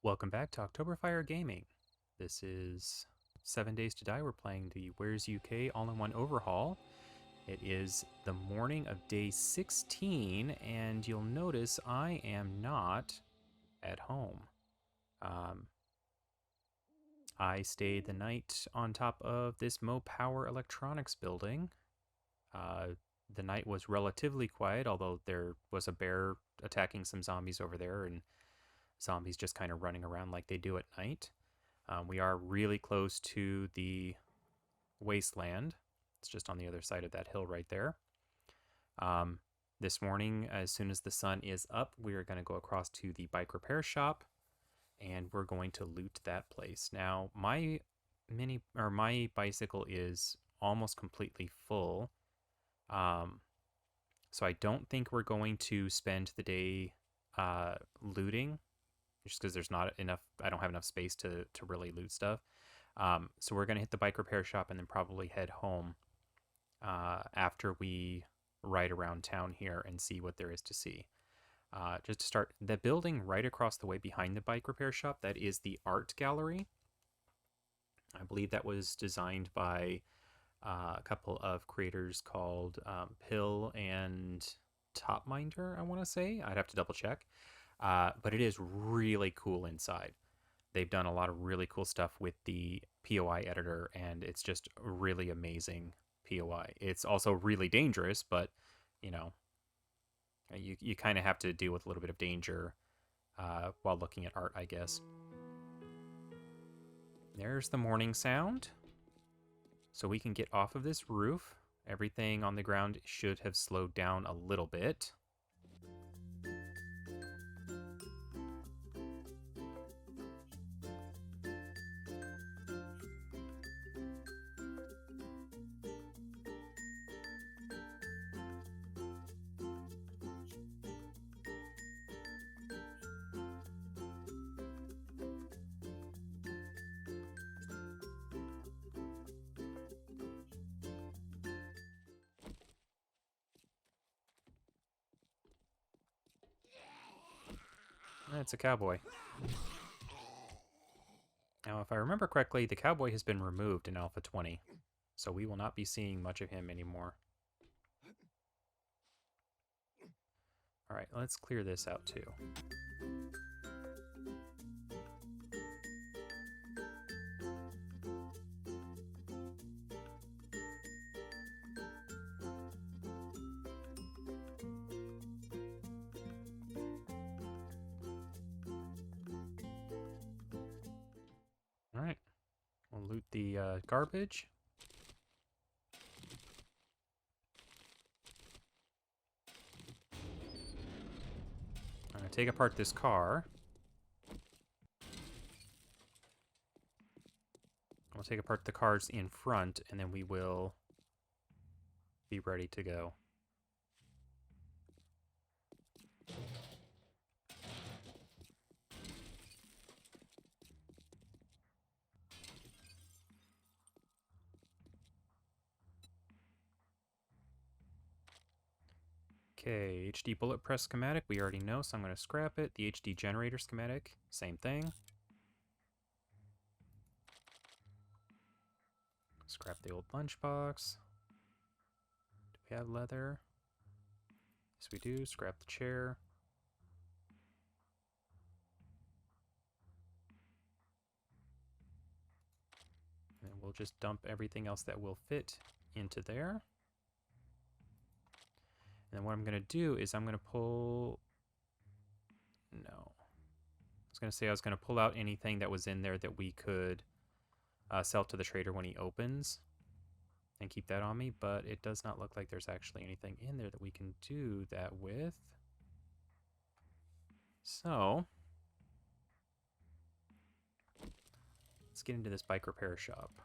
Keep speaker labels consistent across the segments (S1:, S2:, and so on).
S1: Welcome back to Octoberfire Gaming. This is 7 Days to Die. We're playing the War3zuk All-in-One Overhaul. It is the morning of day 16, and you'll notice I am not at home. I stayed the night on top of this Power Electronics building. The night was relatively quiet, although there was a bear attacking some zombies over there, and zombies just kind of running around like they do at night. We are really close to the wasteland. It's just on the other side of that hill right there. This morning, as soon as the sun is up, we are going to go across to the bike repair shop, and we're going to loot that place. Now, my bicycle is almost completely full, so I don't think we're going to spend the day looting, just because there's not enough. I don't have enough space to really loot stuff. So we're going to hit the bike repair shop and then probably head home after we ride around town here and see what there is to see. Just to start, the building right across the way behind the bike repair shop, that is the art gallery. I believe that was designed by a couple of creators called Pill and Topminder, I want to say. I'd have to double check. But it is really cool inside. They've done a lot of really cool stuff with the POI editor, and it's just really amazing POI. It's also really dangerous, but, you know, you kind of have to deal with a little bit of danger while looking at art, I guess. There's the morning sound. So we can get off of this roof. Everything on the ground should have slowed down a little bit. It's a cowboy. Now, if I remember correctly, the cowboy has been removed in Alpha 20, so we will not be seeing much of him anymore. Alright, let's clear this out too. Alright, we'll loot the garbage. I'm going to take apart this car. We'll take apart the cars in front, and then we will be ready to go. Okay, HD bullet press schematic, we already know, so I'm going to scrap it. The HD generator schematic, same thing. Scrap the old lunchbox. Do we have leather? Yes, we do. Scrap the chair. And we'll just dump everything else that will fit into there. And then what I'm going to do is I'm going to pull... No. I was going to say I was going to pull out anything that was in there that we could sell to the trader when he opens and keep that on me, but it does not look like there's actually anything in there that we can do that with. So, let's get into this bike repair shop.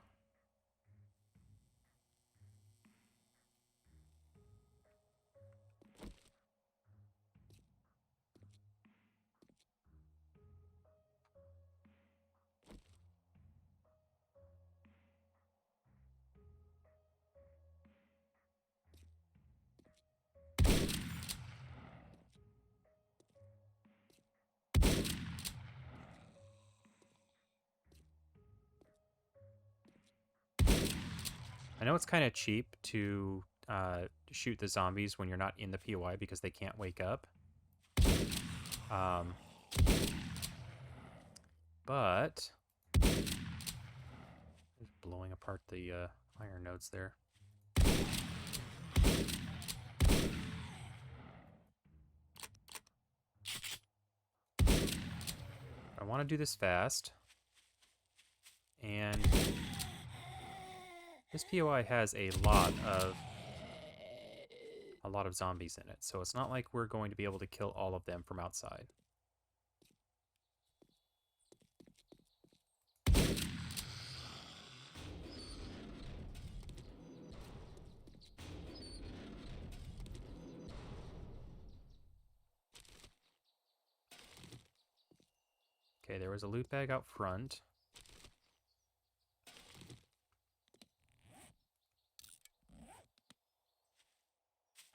S1: I know it's kind of cheap to shoot the zombies when you're not in the POI because they can't wake up. But just blowing apart the iron nodes there. I want to do this fast. And this POI has a lot of zombies in it, so it's not like we're going to be able to kill all of them from outside. Okay, there was a loot bag out front.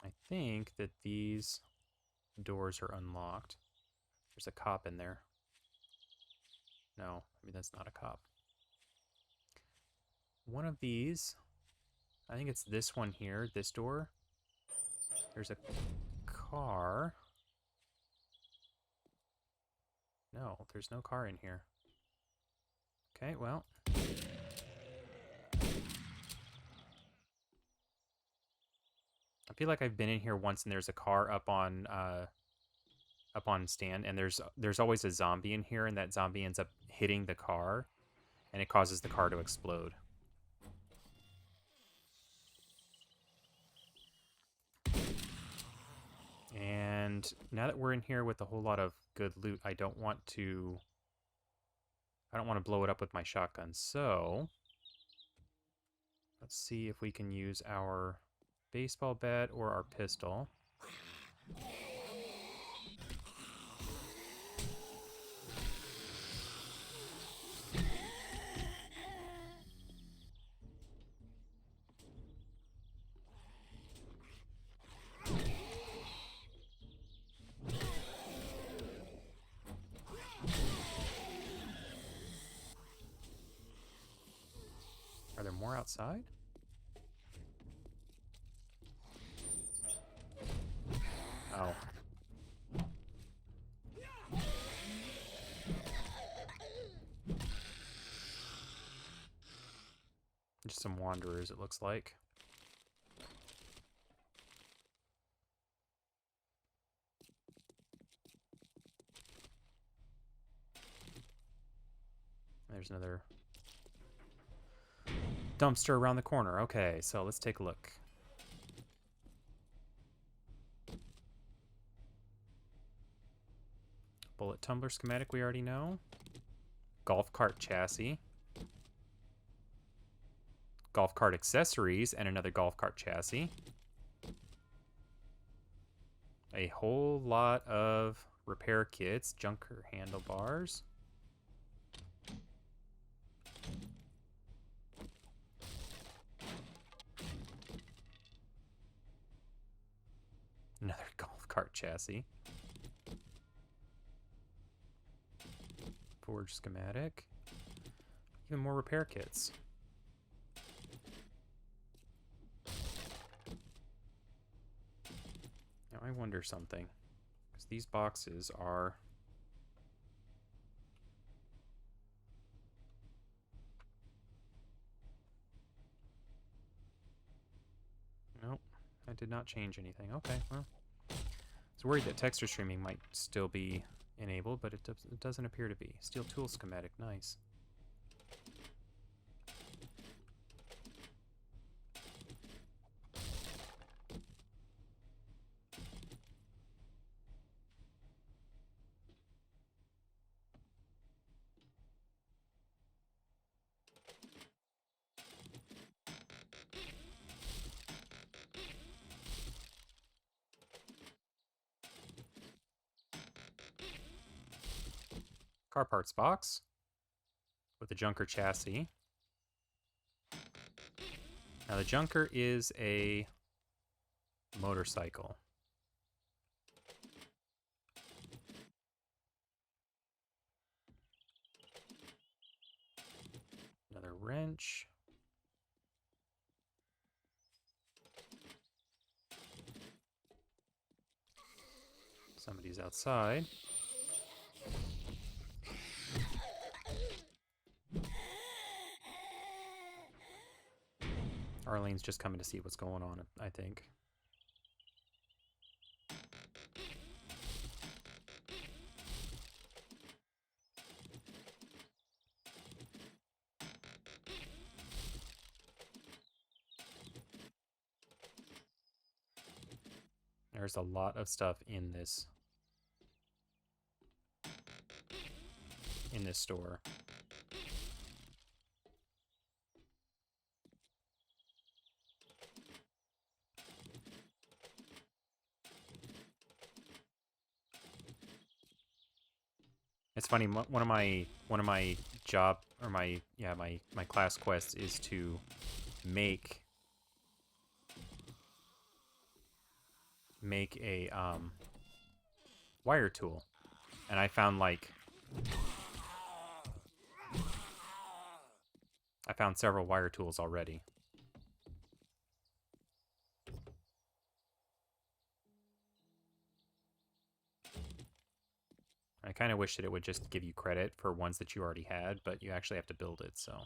S1: I think that these doors are unlocked. There's a cop in there. No, I mean, that's not a cop. One of these, I think it's this one here, this door. There's a car. No, there's no car in here. Okay, well. I feel like I've been in here once and there's a car up on stand, and there's always a zombie in here, and that zombie ends up hitting the car, and it causes the car to explode. And now that we're in here with a whole lot of good loot, I don't want to blow it up with my shotgun. So let's see if we can use our baseball bat or our pistol. Are there more outside? Oh. Just some wanderers, it looks like. There's another dumpster around the corner. Okay, so let's take a look. Bullet tumbler schematic we already know. Golf cart chassis. Golf cart accessories and another golf cart chassis. A whole lot of repair kits, junker handlebars. Another golf cart chassis. Forge schematic. Even more repair kits. Now I wonder something, because these boxes are... Nope, I did not change anything. Okay, well, I was worried that texture streaming might still be enabled, but it doesn't appear to be. Steel tool schematic, nice. Car parts box with a junker chassis. Now the junker is a motorcycle. Another wrench. Somebody's outside. Arlene's just coming to see what's going on, I think. There's a lot of stuff in this store. It's funny. One of my job or my class quests is to make a wire tool, and I found several wire tools already. I kind of wish that it would just give you credit for ones that you already had, but you actually have to build it, so.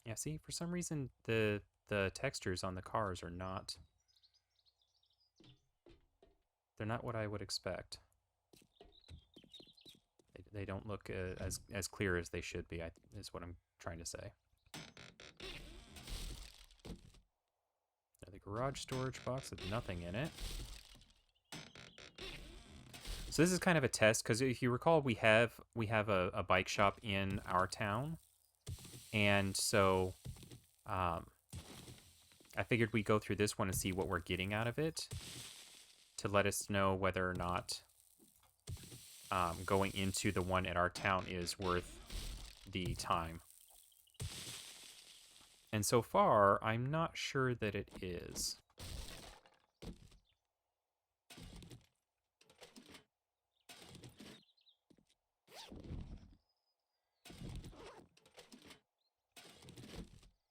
S1: Yeah, see, for some reason, the textures on the cars are not... They're not what I would expect. They don't look as clear as they should be, is what I'm trying to say. The garage storage box with nothing in it. So this is kind of a test, because if you recall, we have a bike shop in our town, and so I figured we'd go through this one and see what we're getting out of it to let us know whether or not going into the one at our town is worth the time. And so far, I'm not sure that it is.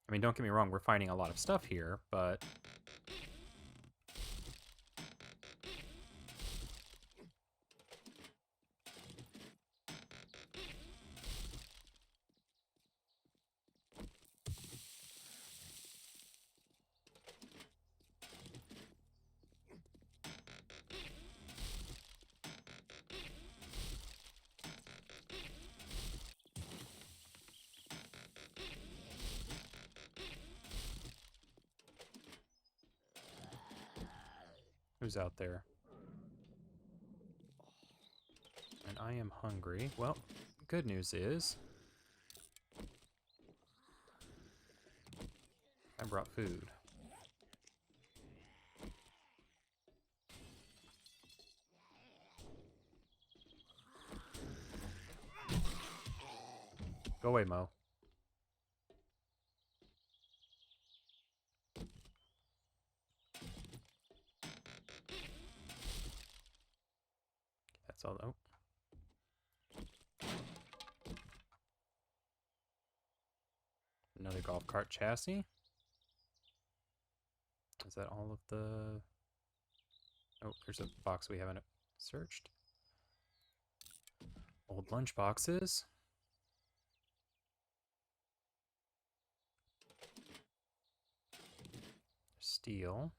S1: I mean, don't get me wrong, we're finding a lot of stuff here, but... Who's out there? And I am hungry. Well, good news is I brought food. Go away, Mo. That's all. Oh. Another golf cart chassis. Is that all of the... Oh, there's a box we haven't searched. Old lunch boxes. Steel.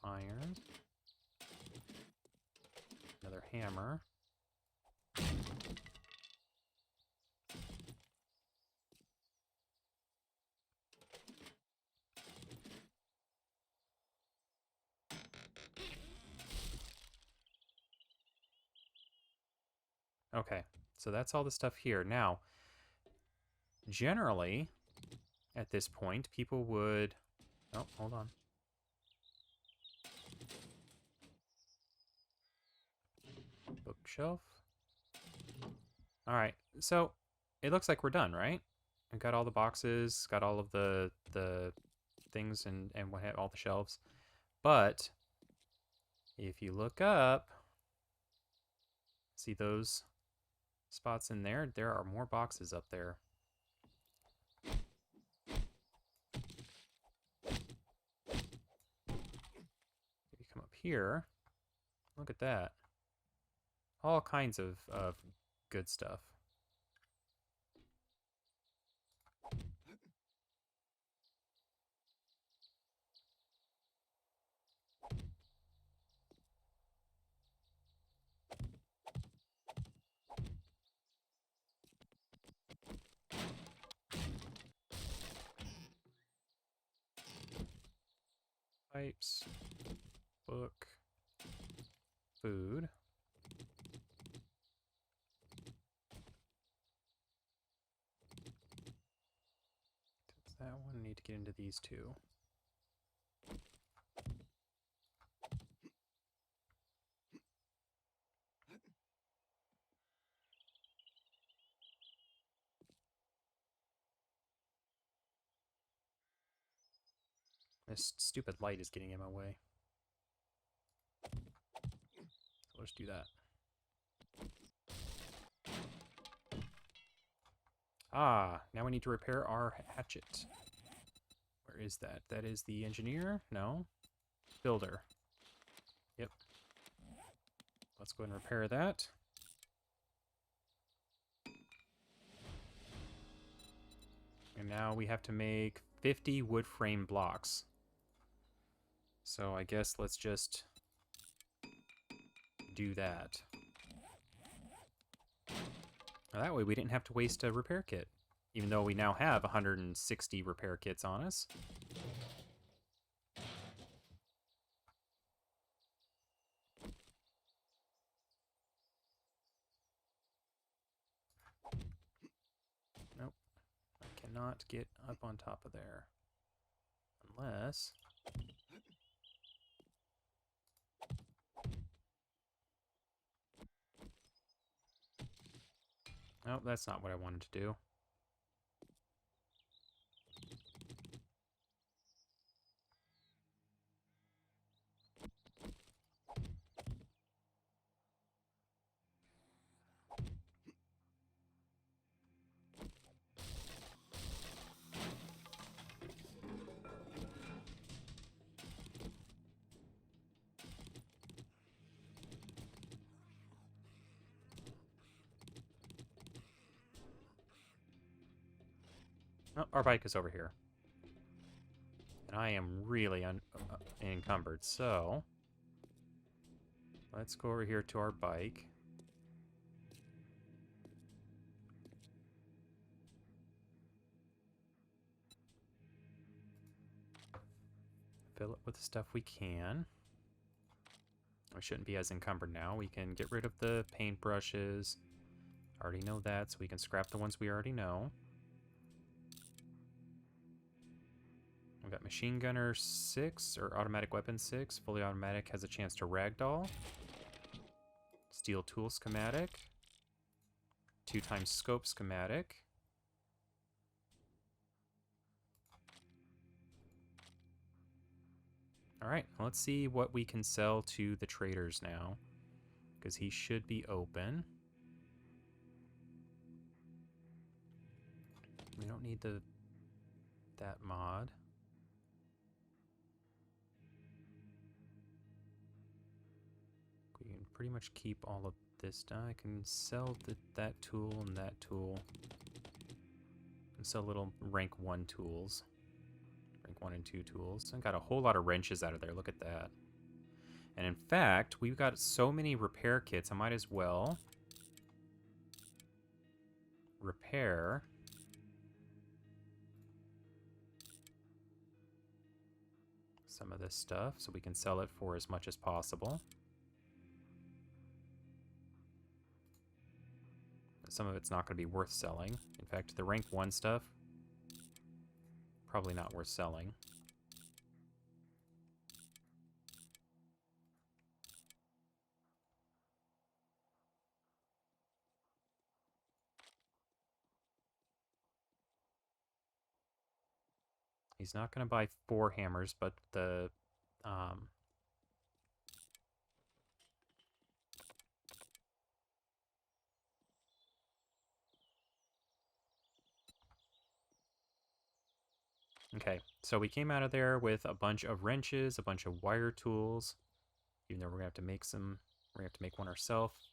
S1: Iron. Another hammer. Okay, so that's all the stuff here. Now, generally, at this point, people would... Oh, hold on. Bookshelf. Alright, so it looks like we're done, right? I've got all the boxes, got all of the things and what have all the shelves. But if you look up, see those spots in there? There are more boxes up there. Maybe here, look at that. All kinds of good stuff. Pipes, book, food. Does that one need to get into these two? This stupid light is getting in my way. So let's do that. Ah, now we need to repair our hatchet. Where is that? That is the engineer? No. Builder. Yep. Let's go ahead and repair that. And now we have to make 50 wood frame blocks. So I guess let's just do that. Now that way we didn't have to waste a repair kit, even though we now have 160 repair kits on us. Nope. I cannot get up on top of there. Unless... Nope, that's not what I wanted to do. Oh, our bike is over here. And I am really encumbered, so... Let's go over here to our bike. Fill it with the stuff we can. We shouldn't be as encumbered now. We can get rid of the paintbrushes. Already know that, so we can scrap the ones we already know. We've got Machine Gunner 6, or Automatic Weapon 6. Fully Automatic has a chance to ragdoll. Steel Tool Schematic. 2x Scope Schematic. Alright, let's see what we can sell to the traders now. Because he should be open. We don't need that mod. We can pretty much keep all of this done. I can sell that tool and that tool. And sell little rank 1 tools. Rank 1 and 2 tools. I got a whole lot of wrenches out of there. Look at that. And in fact, we've got so many repair kits, I might as well repair some of this stuff so we can sell it for as much as possible. Some of it's not going to be worth selling. In fact, the rank 1 stuff, probably not worth selling. He's not going to buy 4 hammers, but the... Okay, so we came out of there with a bunch of wrenches, a bunch of wire tools, even though we're gonna have to make some. We're gonna have to make one ourselves.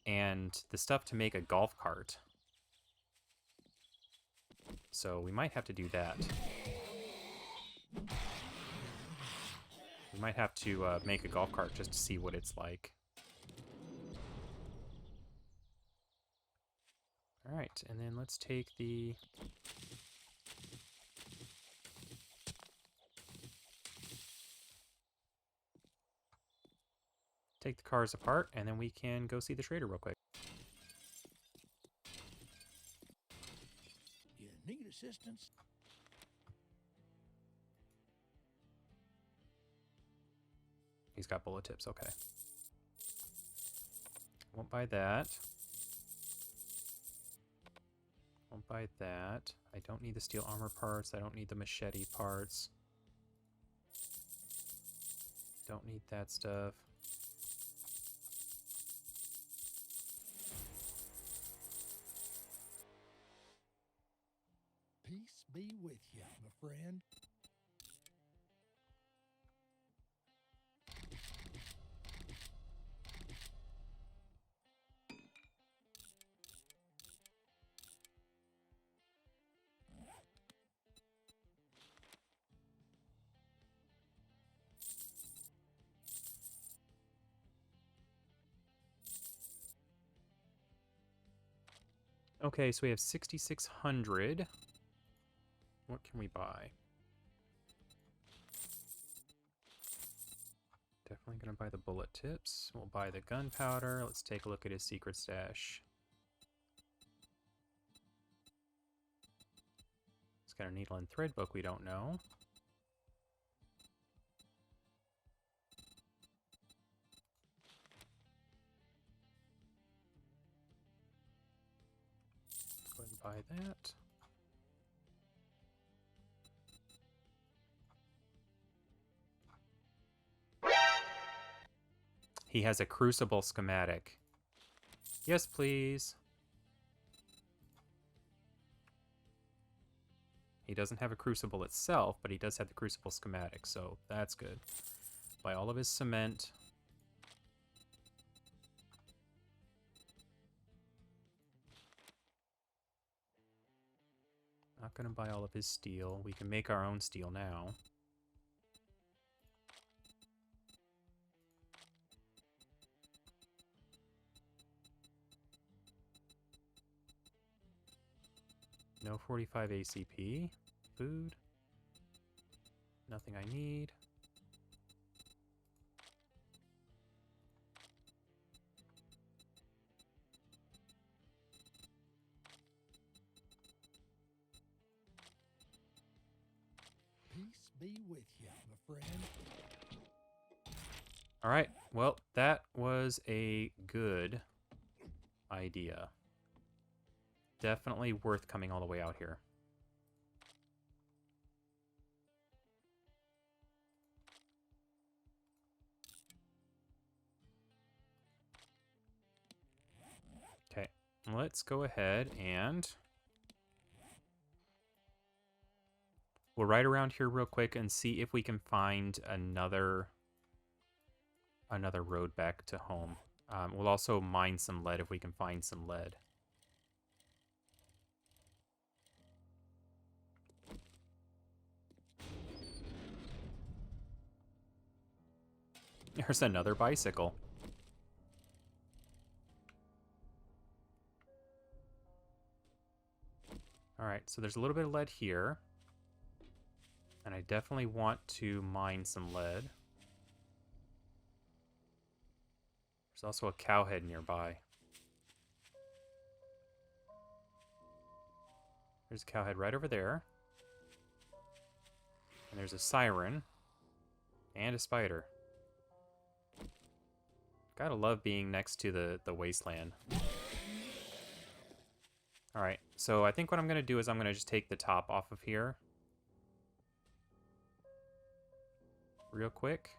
S1: And the stuff to make a golf cart. So we might have to do that. We might have to make a golf cart just to see what it's like. Alright, and then let's take the... take the cars apart, and then we can go see the trader real quick.
S2: You need assistance?
S1: He's got bullet tips, okay. Won't buy that. Won't buy that. I don't need the steel armor parts. I don't need the machete parts. Don't need that stuff.
S2: Peace be with you, my friend.
S1: Okay, so we have 6,600. What can we buy? Definitely gonna buy the bullet tips. We'll buy the gunpowder. Let's take a look at his secret stash. He's got a needle and thread book we don't know. Go ahead and buy that. He has a crucible schematic. Yes, please. He doesn't have a crucible itself, but he does have the crucible schematic, so that's good. Buy all of his cement. Not gonna buy all of his steel. We can make our own steel now. No 45 ACP. Food. Nothing I need.
S2: Peace be with you, my friend.
S1: All right. Well, that was a good idea. Definitely worth coming all the way out here. Okay, let's go ahead and we'll ride around here real quick and see if we can find another road back to home. We'll also mine some lead if we can find some lead. There's another bicycle. Alright, so there's a little bit of lead here. And I definitely want to mine some lead. There's also a cowhead nearby. There's a cowhead right over there. And there's a siren. And a spider. Gotta love being next to the wasteland. Alright, so I think what I'm going to do is I'm going to just take the top off of here. Real quick.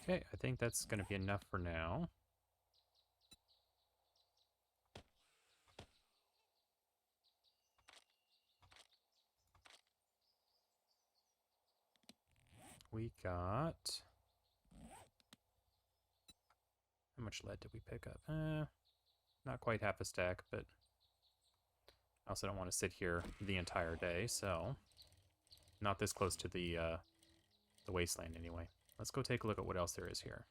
S1: Okay, I think that's going to be enough for now. We got... How much lead did we pick up? Not quite half a stack, but I also don't want to sit here the entire day, so not this close to the wasteland anyway. Let's go take a look at what else there is here.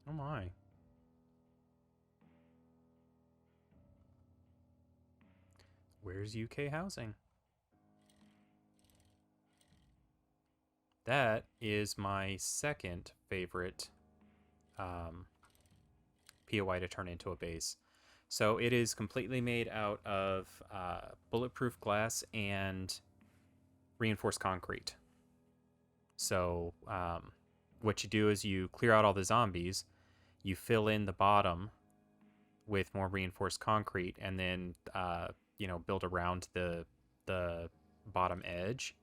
S1: Oh my. War3zuk Housing? That is my second favorite POI to turn into a base. So it is completely made out of bulletproof glass and reinforced concrete. So what you do is you clear out all the zombies, you fill in the bottom with more reinforced concrete, and then build around the bottom edge.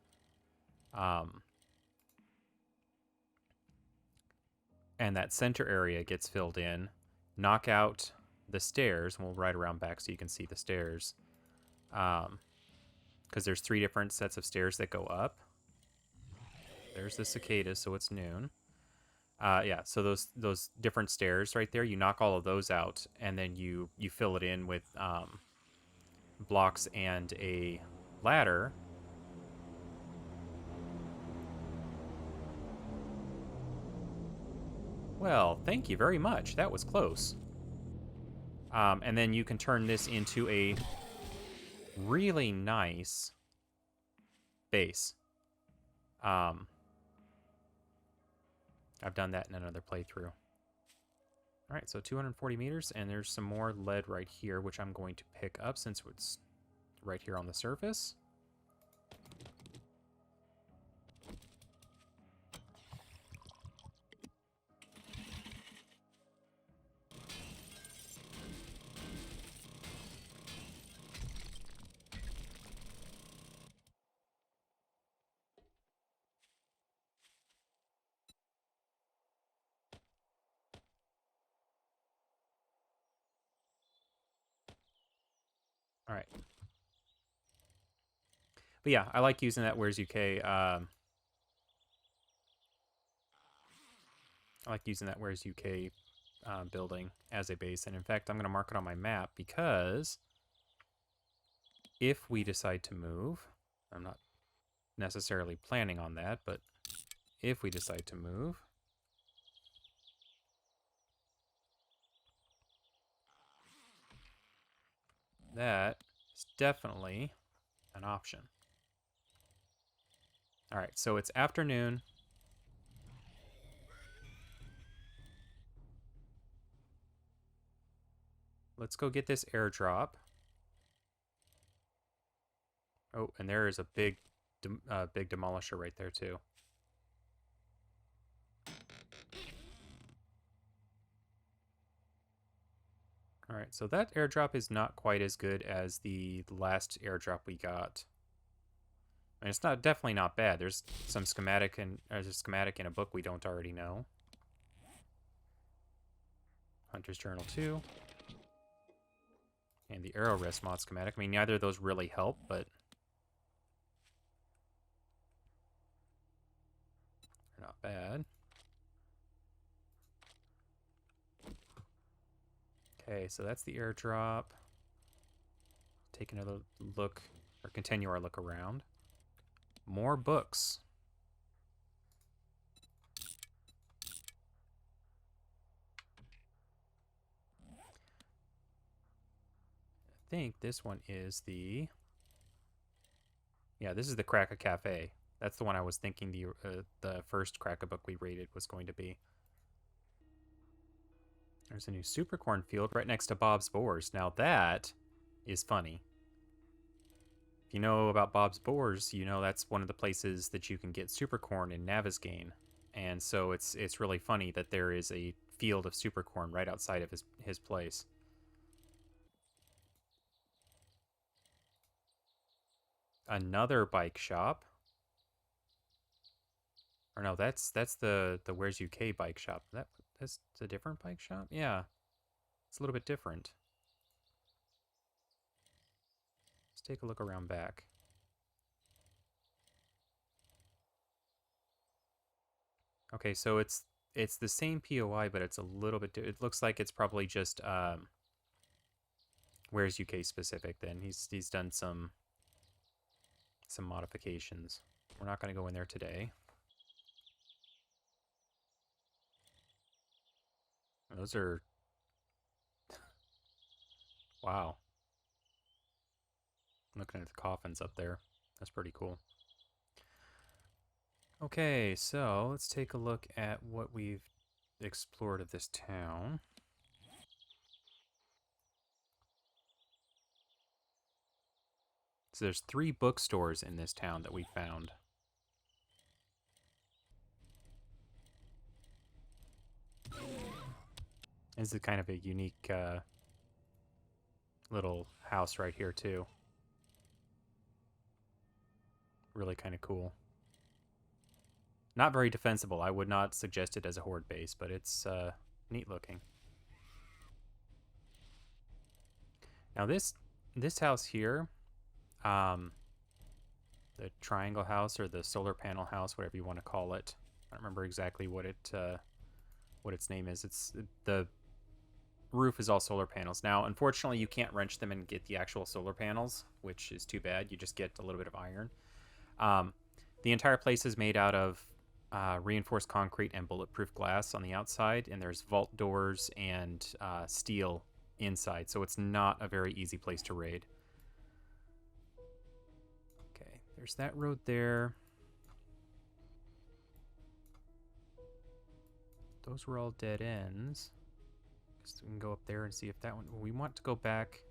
S1: And that center area gets filled in. Knock out the stairs, and we'll ride around back so you can see the stairs. Because there's 3 different sets of stairs that go up. There's the cicadas, so it's noon. Yeah, so those different stairs right there, you knock all of those out, and then you fill it in with blocks and a ladder. Well, thank you very much. That was close. And then you can turn this into a really nice base. I've done that in another playthrough. All right, so 240 meters, and there's some more lead right here, which I'm going to pick up since it's right here on the surface. All right. But yeah, I like using that War3zuk. I like using that War3zuk building as a base. And in fact, I'm going to mark it on my map because if we decide to move, I'm not necessarily planning on that, but if we decide to move, that is definitely an option. All right, so it's afternoon. Let's go get this airdrop. Oh, and there is a big demolisher right there too. All right, so that airdrop is not quite as good as the last airdrop we got. And it's definitely not bad. There's some schematic there's a schematic in a book we don't already know. Hunter's Journal 2. And the Arrow Rest mod schematic. I mean, neither of those really help, but they're not bad. Okay, so that's the airdrop. Take another look, or continue our look around. More books. I think this one is the... Yeah, this is the Cracker Cafe. That's the one I was thinking the first Cracker book we rated was going to be. There's a new super cornfield right next to Bob's Boars. Now that is funny. If you know about Bob's Boars, you know that's one of the places that you can get super corn in Navezgane. And so it's really funny that there is a field of super corn right outside of his place. another bike shop. Or no, that's the War3zuk AIO bike shop. That's a different bike shop? Yeah. It's a little bit different. Let's take a look around back. Okay, so it's the same POI, but it's a little bit. It looks like it's probably just War3zuk AIO specific. Then he's done some modifications. We're not going to go in there today. Those are wow. Looking at the coffins up there. That's pretty cool. Okay, so let's take a look at what we've explored of this town. So there's 3 bookstores in this town that we found. This is kind of a unique little house right here too. Really kind of cool. Not very defensible. I would not suggest it as a horde base, but it's neat looking. Now this house here, the triangle house or the solar panel house, whatever you want to call it. I don't remember exactly what its name is. It's the roof is all solar panels. Now, unfortunately, you can't wrench them and get the actual solar panels, which is too bad. You just get a little bit of iron. The entire place is made out of reinforced concrete and bulletproof glass on the outside, and there's vault doors and steel inside, so it's not a very easy place to raid. Okay, there's that road there. Those were all dead ends. So we can go up there and see if that one... We want to go back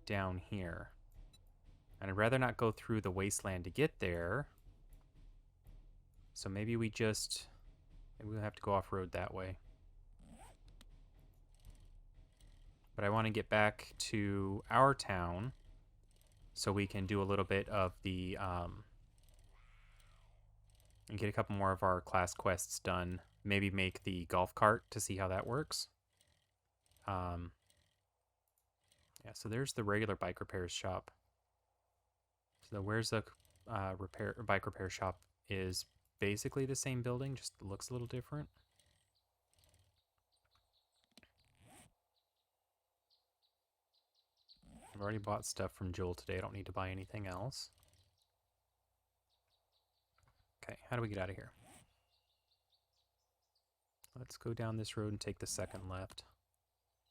S1: down here. And I'd rather not go through the wasteland to get there. So maybe we just... Maybe we'll have to go off-road that way. But I want to get back to our town so we can do a little bit of the... and get a couple more of our class quests done. Maybe make the golf cart to see how that works. Yeah, so there's the regular bike repairs shop. So the War3zuk bike repair shop is basically the same building, just looks a little different. I've already bought stuff from Joel today. I don't need to buy anything else. Okay, how do we get out of here? Let's go down this road and take the second left.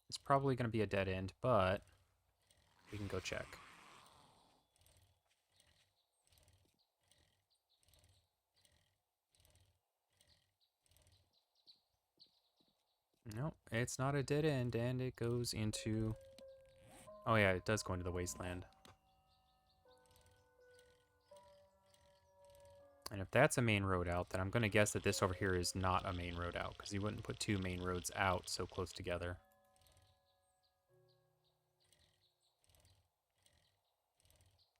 S1: It's probably going to be a dead end, but we can go check. No, it's not a dead end, and it goes into... Oh yeah, it does go into the wasteland. And if that's a main road out, then I'm going to guess that this over here is not a main road out, because you wouldn't put 2 main roads out so close together.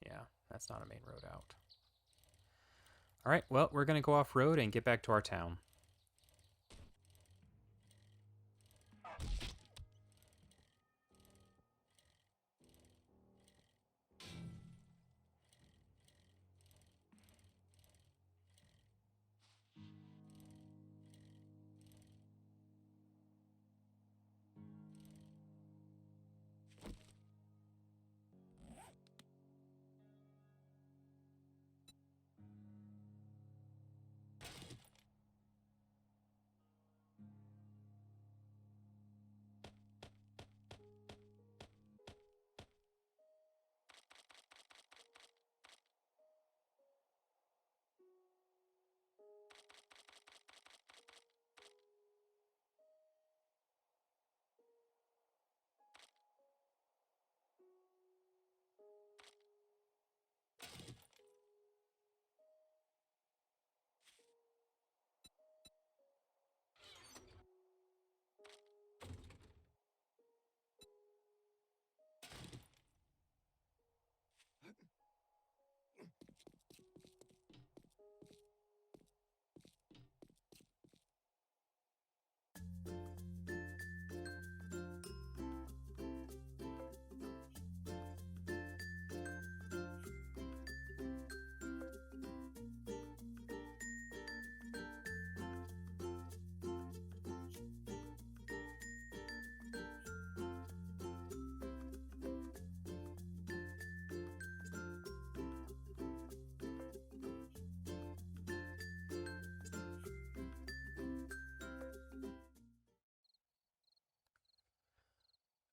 S1: Yeah, that's not a main road out. Alright, well, we're going to go off-road and get back to our town.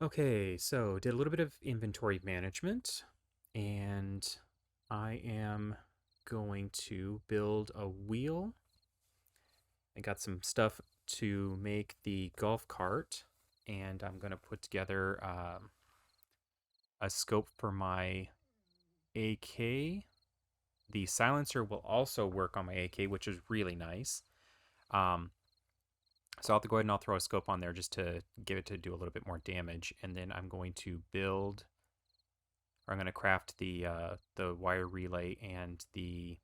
S1: Okay, so did a little bit of inventory management, and I am going to build a wheel. I got some stuff to make the golf cart, and I'm going to put together a scope for my AK. The silencer will also work on my AK, which is really nice. Um, so I'll have to go ahead and I'll throw a scope on there just to give it to do a little bit more damage, and then I'm going to build, or I'm going to craft the wire relay and the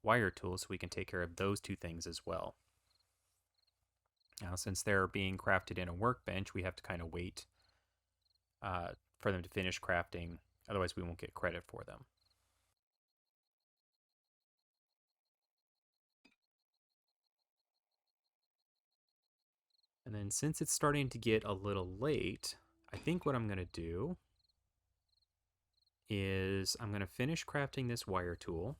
S1: wire tool so we can take care of those two things as well. Now, since they're being crafted in a workbench, we have to kind of wait for them to finish crafting. Otherwise, we won't get credit for them. And then since it's starting to get a little late, I think what I'm going to do is I'm going to finish crafting this wire tool.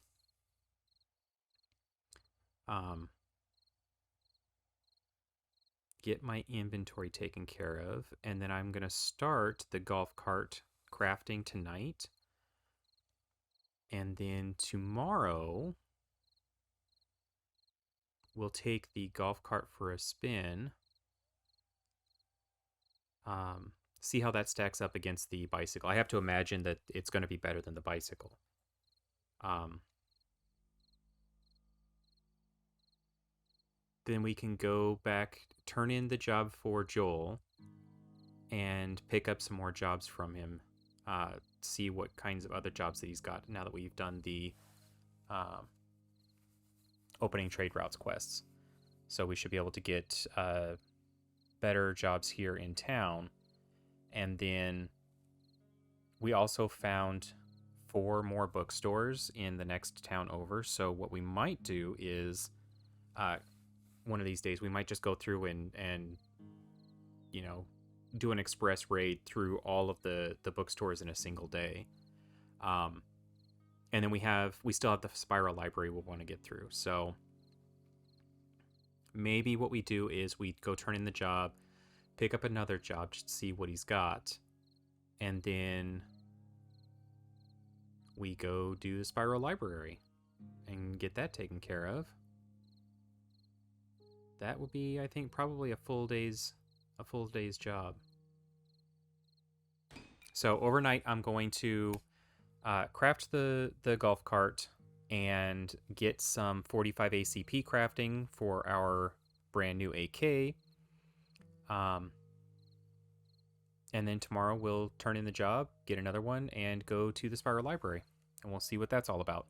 S1: Get my inventory taken care of, and then I'm going to start the golf cart crafting tonight. And then tomorrow, we'll take the golf cart for a spin. See how that stacks up against the bicycle. I have to imagine that it's going to be better than the bicycle. Then we can go back, turn in the job for Joel, and pick up some more jobs from him. See what kinds of other jobs that he's got now that we've done the opening trade routes quests. So we should be able to get better jobs here in town. And then we also found 4 more bookstores in the next town over. So what we might do is one of these days we might just go through and you know, do an express raid through all of the bookstores in a single day. And then we still have the spiral library we'll want to get through. So maybe what we do is we go turn in the job, pick up another job just to see what he's got, and then we go do the spiral library and get that taken care of. That would be, I think, probably a full day's job. So overnight, I'm going to craft the golf cart and get some 45 ACP crafting for our brand new AK. And then tomorrow we'll turn in the job, get another one, and go to the spiral library. And we'll see what that's all about.